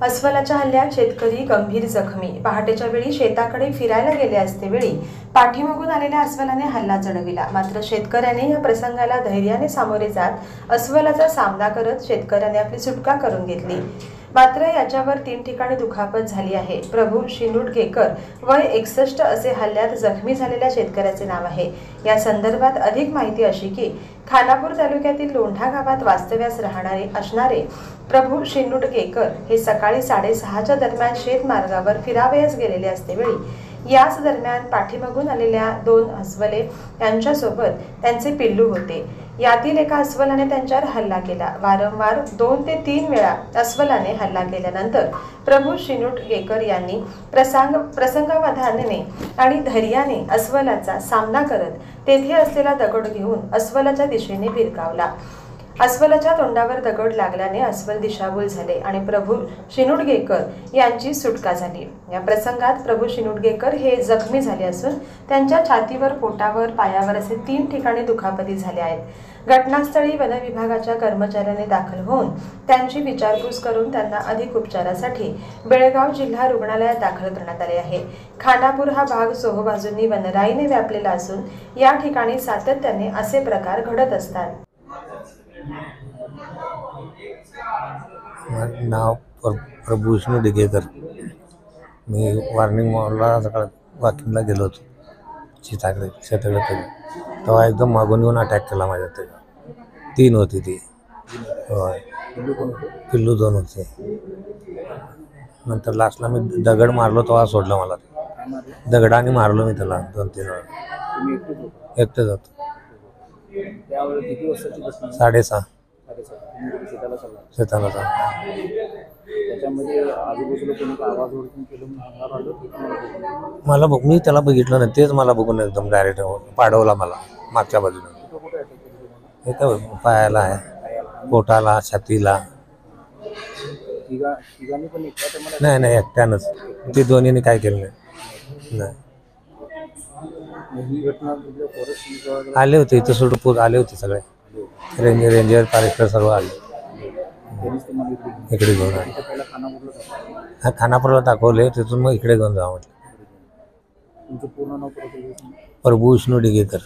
अस्वलाच्या हल्ल्यात शेतकरी गंभीर जखमी। पहाटेच्या वेळी शेताकडे फिरायला गेले असते वेळी पाठीमागून आलेल्या अस्वलाने हल्ला चढविला। मात्र शेतकऱ्याने या प्रसंगाला धैर्याने सामोरे जात अस्वलाचा सामना करत शेतकऱ्याने आपली सुटका करून घेतली। मात्र याच्यावर 3 ठिकाणी दुखापत झाली आहे। प्रभू शिनुडगेकर वय 61 असे हल्ल्यात जखमी झालेल्या शेतकऱ्याचे नाव आहे। या संदर्भात अधिक माहिती अशी की खानापूर तालुक्यातील लोंढा गावात वास्तव्यास राहणारे असणारे प्रभू शिनुडगेकर हे सकाळी 6:30च्या दरम्यान शेतमार्गावर फिरावयास गेलेले असते वेळी याच दरम्यान पाठीमागून आलेल्या 2 अस्वले यांच्यासोबत त्यांचे पिल्लू होते। यातील एका अस्वलाने त्यांच्यावर हल्ला केला। वारंवार 2 ते 3 वेळा अस्वलाने हल्ला केल्यानंतर प्रभू शिनुडगेकर यांनी प्रसंगावधानाने आणि धैर्याने अस्वलाचा सामना करत तेथे असलेला दगड घेऊन अस्वलाच्या दिशेने भिरकावला। अस्वलाच्या तोंडावर दगड लागल्याने अस्वल दिशाभूल झाले आणि प्रभू शिनुडगेकर यांची सुटका झाली। या प्रसंगात प्रभू शिनुडगेकर हे जखमी झाले असून त्यांच्या छातीवर, पोटावर, पायावर असे 3 ठिकाणी दुखापती झाल्या आहेत। घटनास्थळी वन विभागाच्या कर्मचाऱ्यांनी दाखल होऊन त्यांची विचारपूस करून त्यांना अधिक उपचारासाठी बेळगाव जिल्हा रुग्णालयात दाखल करण्यात आले आहे। खानापूर हा भाग चोहोबाजूंनी वनराईने व्यापलेला असून या ठिकाणी सातत्याने असे प्रकार घडत असतात। नाव प्रभू शिनुडगेकर। मी वार्निंग मॉलला सकाळ वॉकिंगला गेलो होतो शेताकडे तेव्हा एकदम मागून येऊन अटॅक केला माझ्या। त्याला 3 होती ती, पिल्लू 2 होते। नंतर लास्टला मी दगड मारलो तेव्हा सोडलं मला। दगडाने मारलो मी त्याला 2-3 वेळा। एकटंच होतो। 6:30 शेताला मला मी त्याला बघितलं नाही, तेच मला बघून एकदम डायरेक्ट पाडवला मला मागच्या बाजूने। हे काय पायाला आहे, पोटाला, छातीला। नाही एकट्यानंच, ते दोन्हीने काय केलं नाही। आले होते इथं सोडून आले होते सगळे रेंजर फॉरेस्टर सर्व आले इकडे घेऊन आले। हा खानापूरला दाखवले, तिथून मग इकडे घेऊन जावं म्हटलं। प्रभू शिनुडगेकर।